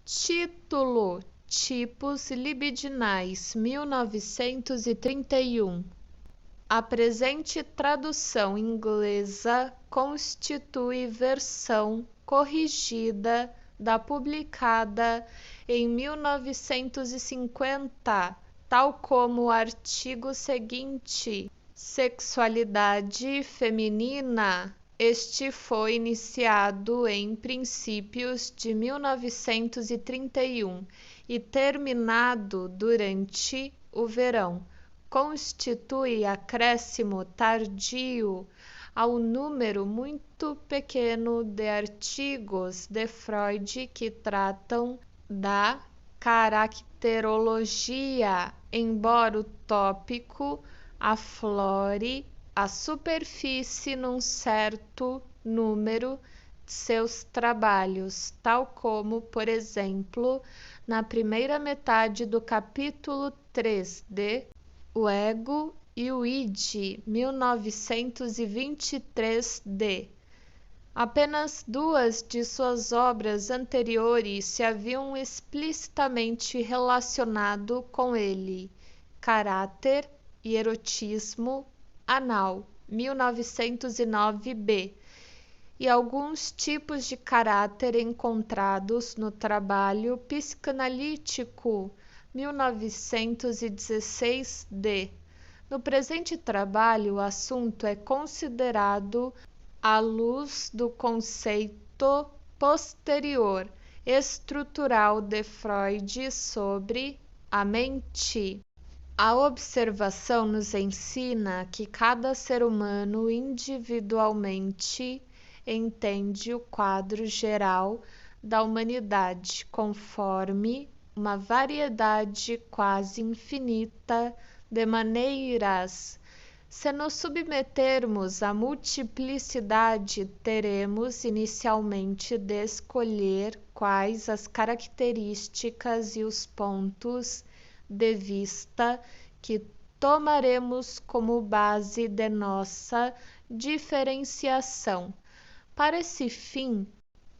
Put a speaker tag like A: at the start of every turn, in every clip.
A: Título: Tipos libidinais, 1931. A presente tradução inglesa constitui versão corrigida da publicada em 1950, tal como o artigo seguinte: Sexualidade feminina. Este foi iniciado em princípios de 1931 e terminado durante o verão. Constitui acréscimo tardio ao número muito pequeno de artigos de Freud que tratam da caracterologia, embora o tópico aflore à superfície num certo número de seus trabalhos, tal como, por exemplo, na primeira metade do capítulo 3 de O Ego e o Id, 1923d. Apenas duas de suas obras anteriores se haviam explicitamente relacionado com ele: Caráter e Erotismo Anal, 1909b, e alguns tipos de caráter encontrados no trabalho psicanalítico, 1916d. No presente trabalho, o assunto é considerado à luz do conceito posterior estrutural de Freud sobre a mente. A observação nos ensina que cada ser humano individualmente entende o quadro geral da humanidade conforme uma variedade quase infinita de maneiras. Se nos submetermos à multiplicidade, teremos inicialmente de escolher quais as características e os pontos de vista que tomaremos como base de nossa diferenciação. Para esse fim,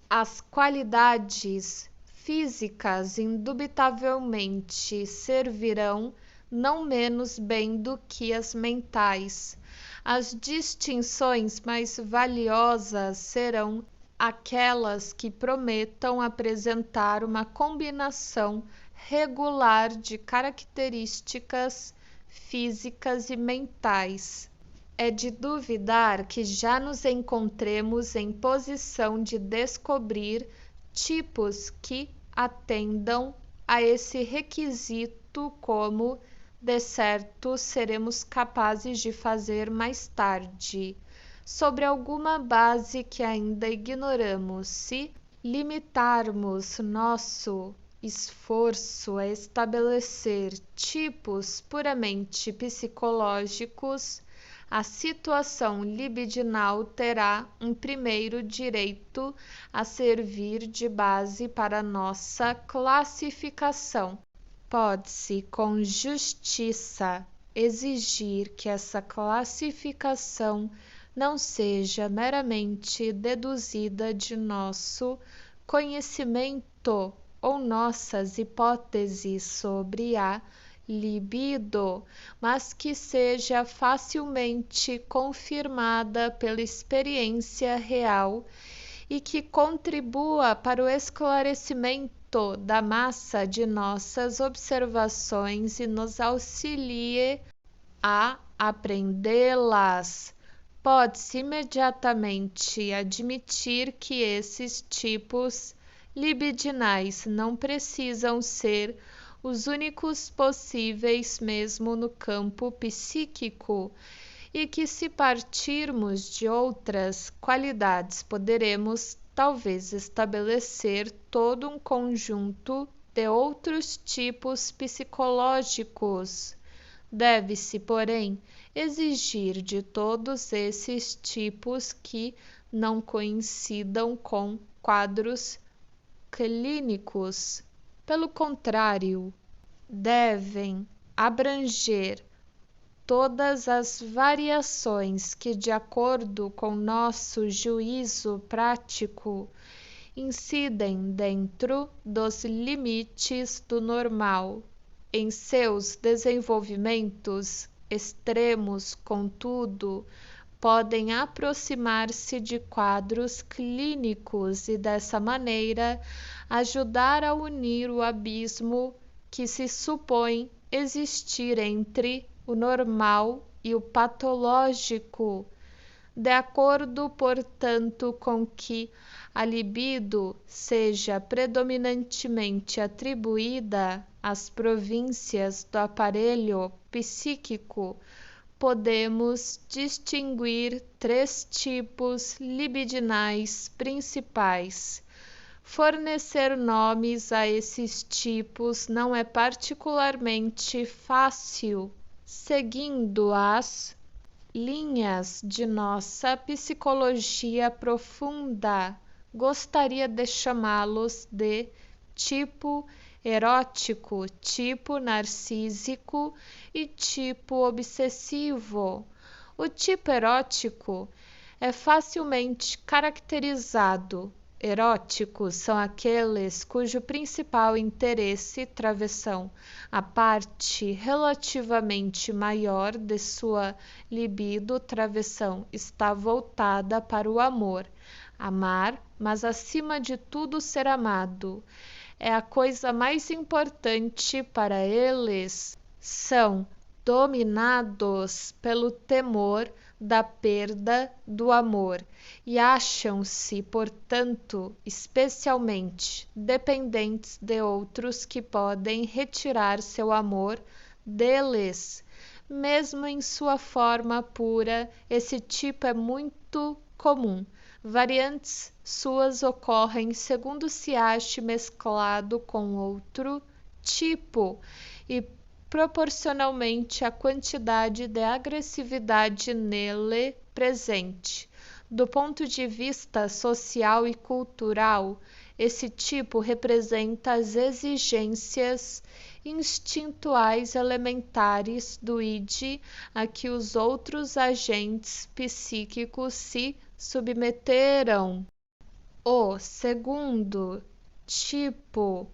A: as qualidades físicas indubitavelmente servirão não menos bem do que as mentais. As distinções mais valiosas serão aquelas que prometam apresentar uma combinação regular de características físicas e mentais. É de duvidar que já nos encontremos em posição de descobrir tipos que atendam a esse requisito, como, de certo, seremos capazes de fazer mais tarde, sobre alguma base que ainda ignoramos, se limitarmos nosso esforço a estabelecer tipos puramente psicológicos. A situação libidinal terá um primeiro direito a servir de base para nossa classificação. Pode-se, com justiça, exigir que essa classificação não seja meramente deduzida de nosso conhecimento ou nossas hipóteses sobre a libido, mas que seja facilmente confirmada pela experiência real e que contribua para o esclarecimento da massa de nossas observações e nos auxilie a apreendê-las. Pode-se imediatamente admitir que esses tipos libidinais não precisam ser os únicos possíveis mesmo no campo psíquico, e que, se partirmos de outras qualidades, poderemos talvez estabelecer todo um conjunto de outros tipos psicológicos. Deve-se, porém, exigir de todos esses tipos que não coincidam com quadros clínicos. Pelo contrário, devem abranger todas as variações que, de acordo com nosso juízo prático incidem dentro dos limites do normal. Em seus desenvolvimentos extremos, contudo, podem aproximar-se de quadros clínicos e, dessa maneira, ajudar a unir o abismo que se supõe existir entre o normal e o patológico, de acordo, portanto, com que a libido seja predominantemente atribuída às províncias do aparelho psíquico. Podemos distinguir 3 tipos libidinais principais. Fornecer nomes a esses tipos não é particularmente fácil, seguindo as linhas de nossa psicologia profunda. Gostaria de chamá-los de tipo erótico, tipo narcísico e tipo obsessivo. O tipo erótico é facilmente caracterizado. Eróticos são aqueles cujo principal interesse, travessão, a parte relativamente maior de sua libido, travessão, está voltada para o amor. Amar, mas acima de tudo ser amado, é a coisa mais importante para eles. São dominados pelo temor da perda do amor e acham-se, portanto, especialmente dependentes de outros que podem retirar seu amor deles. Mesmo em sua forma pura, esse tipo é muito comum. Variantes suas ocorrem segundo se ache mesclado com outro tipo e proporcionalmente à quantidade de agressividade nele presente. Do ponto de vista social e cultural, esse tipo representa as exigências instintuais elementares do id a que os outros agentes psíquicos se submeteram. O segundo tipo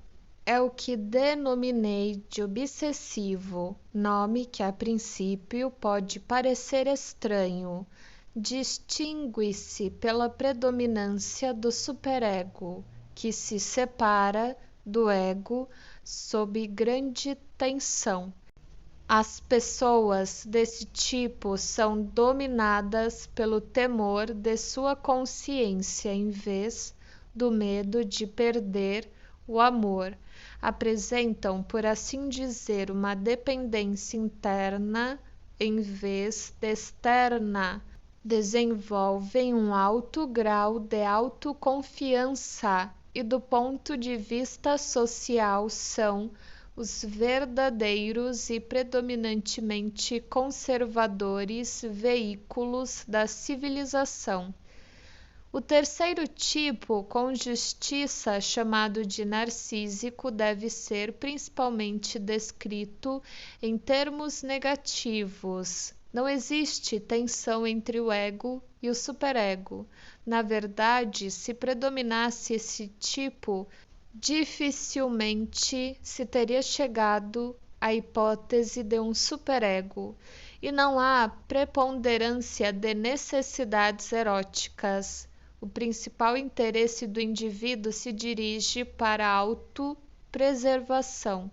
A: é o que denominei de obsessivo, nome que a princípio pode parecer estranho. Distingue-se pela predominância do superego, que se separa do ego sob grande tensão. As pessoas desse tipo são dominadas pelo temor de sua consciência em vez do medo de perder o amor. Apresentam, por assim dizer, uma dependência interna em vez de externa. Desenvolvem um alto grau de autoconfiança e, do ponto de vista social, são os verdadeiros e predominantemente conservadores veículos da civilização. O terceiro tipo, com justiça chamado de narcísico, deve ser principalmente descrito em termos negativos. Não existe tensão entre o ego e o superego. Na verdade, se predominasse esse tipo, dificilmente se teria chegado à hipótese de um superego, e não há preponderância de necessidades eróticas. O principal interesse do indivíduo se dirige para a autopreservação.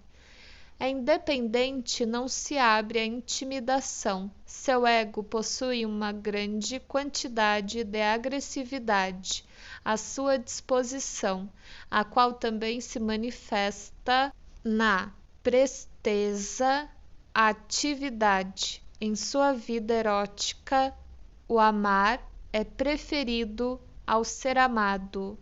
A: É independente, não se abre à intimidação. Seu ego possui uma grande quantidade de agressividade à sua disposição, a qual também se manifesta na presteza à atividade. Em sua vida erótica, o amar é preferido ao ser amado.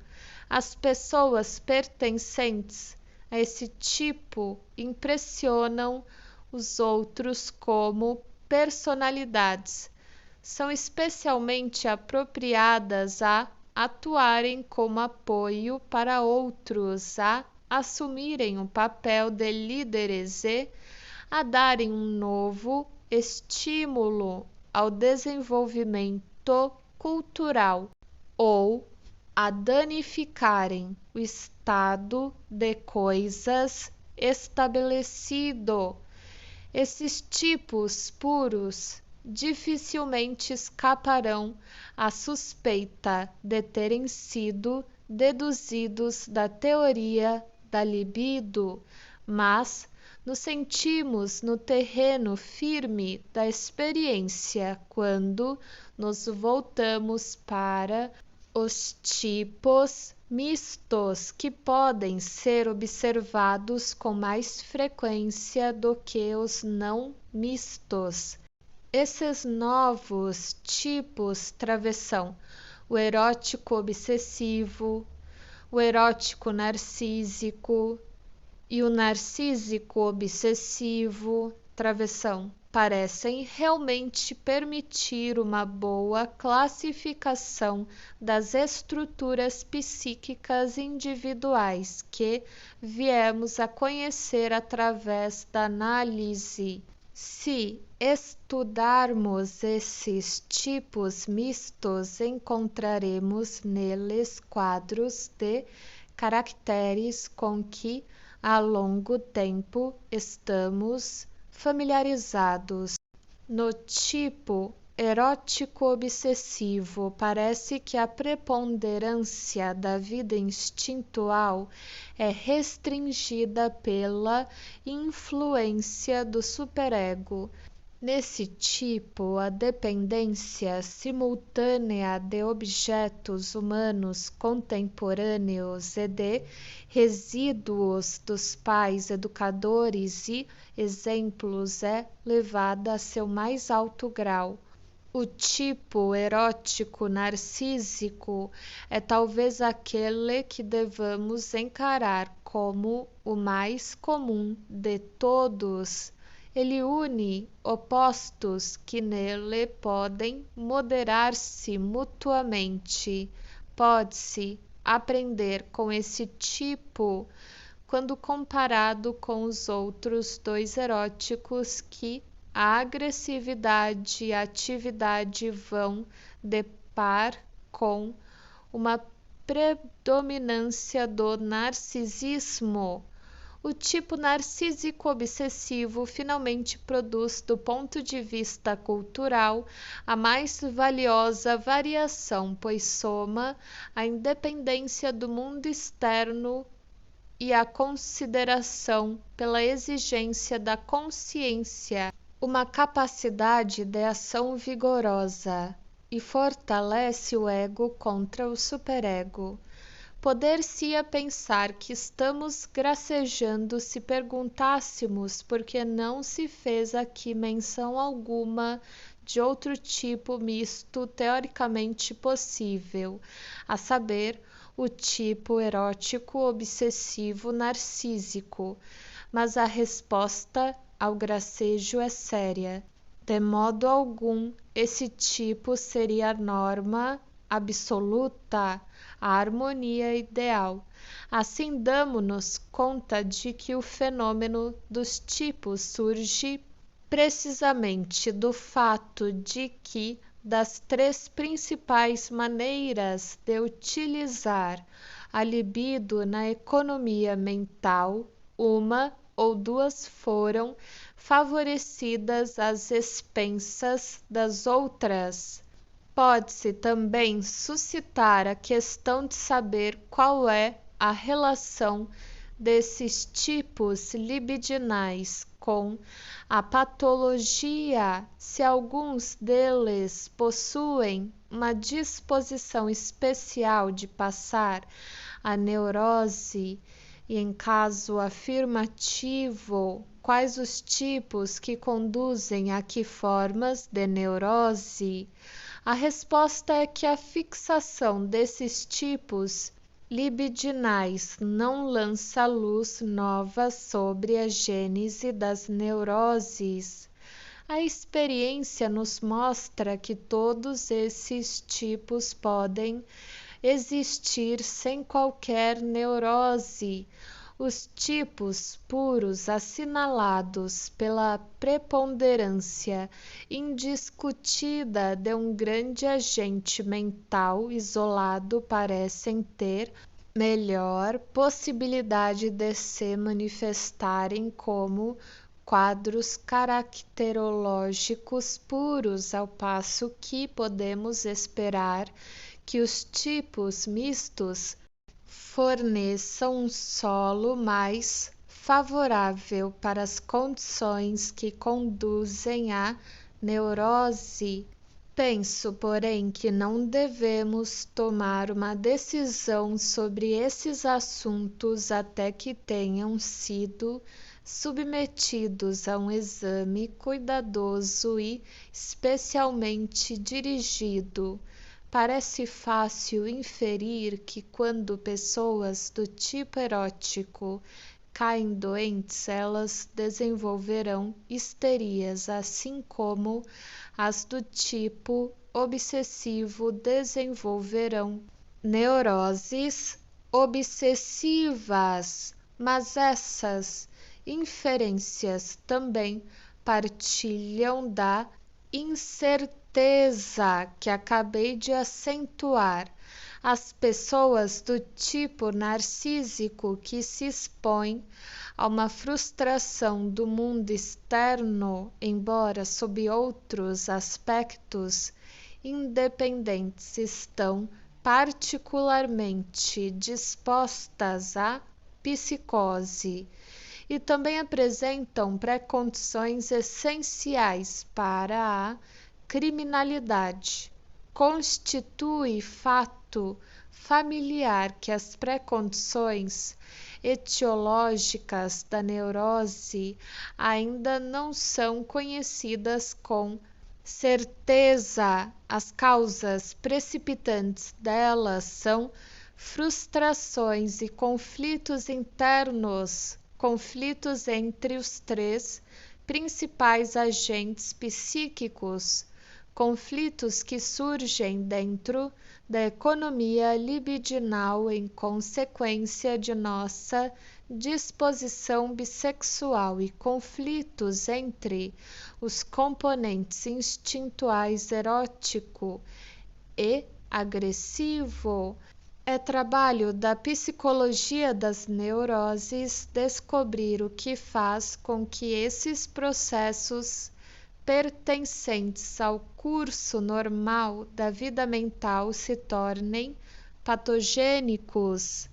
A: As pessoas pertencentes a esse tipo impressionam os outros como personalidades. São especialmente apropriadas a atuarem como apoio para outros, a assumirem o papel de líderes e a darem um novo estímulo ao desenvolvimento cultural ou a danificarem o estado de coisas estabelecido. Esses tipos puros dificilmente escaparão à suspeita de terem sido deduzidos da teoria da libido, mas nos sentimos no terreno firme da experiência quando nos voltamos para os tipos mistos, que podem ser observados com mais frequência do que os não mistos. Esses novos tipos travessão o erótico obsessivo, o erótico narcísico e o narcísico obsessivo travessão parecem realmente permitir uma boa classificação das estruturas psíquicas individuais que viemos a conhecer através da análise. Se estudarmos esses tipos mistos, encontraremos neles quadros de caracteres com que há longo tempo estamos familiarizados. No tipo erótico obsessivo, parece que a preponderância da vida instintual é restringida pela influência do superego. Nesse tipo, a dependência simultânea de objetos humanos contemporâneos e de resíduos dos pais educadores e exemplos é levada a seu mais alto grau. O tipo erótico narcísico é talvez aquele que devamos encarar como o mais comum de todos. Ele une opostos que nele podem moderar-se mutuamente. Pode-se aprender com esse tipo quando comparado com os outros dois eróticos que a agressividade e a atividade vão de par com uma predominância do narcisismo. O tipo narcísico obsessivo finalmente produz, do ponto de vista cultural, a mais valiosa variação, pois soma a independência do mundo externo e a consideração pela exigência da consciência, uma capacidade de ação vigorosa, e fortalece o ego contra o superego. Poder-se-ia pensar que estamos gracejando se perguntássemos por que não se fez aqui menção alguma de outro tipo misto teoricamente possível, a saber, o tipo erótico obsessivo narcísico, mas a resposta ao gracejo é séria. De modo algum, esse tipo seria a norma absoluta, a harmonia ideal. Assim damo-nos conta de que o fenômeno dos tipos surge precisamente do fato de que, das três principais maneiras de utilizar a libido na economia mental, uma ou duas foram favorecidas às expensas das outras. Pode-se também suscitar a questão de saber qual é a relação desses tipos libidinais com a patologia, se alguns deles possuem uma disposição especial de passar a neurose, e em caso afirmativo, quais os tipos que conduzem a que formas de neurose? A resposta é que a fixação desses tipos libidinais não lança luz nova sobre a gênese das neuroses. A experiência nos mostra que todos esses tipos podem existir sem qualquer neurose. Os tipos puros assinalados pela preponderância indiscutida de um grande agente mental isolado parecem ter melhor possibilidade de se manifestarem como quadros caracterológicos puros, ao passo que podemos esperar que os tipos mistos forneçam um solo mais favorável para as condições que conduzem à neurose. Penso, porém, que não devemos tomar uma decisão sobre esses assuntos até que tenham sido submetidos a um exame cuidadoso e especialmente dirigido. Parece fácil inferir que quando pessoas do tipo erótico caem doentes, elas desenvolverão histerias, assim como as do tipo obsessivo desenvolverão neuroses obsessivas, mas essas inferências também partilham da incerteza que acabei de acentuar. As pessoas do tipo narcísico que se expõem a uma frustração do mundo externo, embora sob outros aspectos independentes, estão particularmente dispostas à psicose e também apresentam pré-condições essenciais para a criminalidade. Constitui fato familiar que as pré-condições etiológicas da neurose ainda não são conhecidas com certeza. As causas precipitantes delas são frustrações e conflitos internos, conflitos entre os três principais agentes psíquicos, conflitos que surgem dentro da economia libidinal em consequência de nossa disposição bissexual e conflitos entre os componentes instintuais erótico e agressivo. É trabalho da psicologia das neuroses descobrir o que faz com que esses processos pertencentes ao curso normal da vida mental se tornem patogênicos.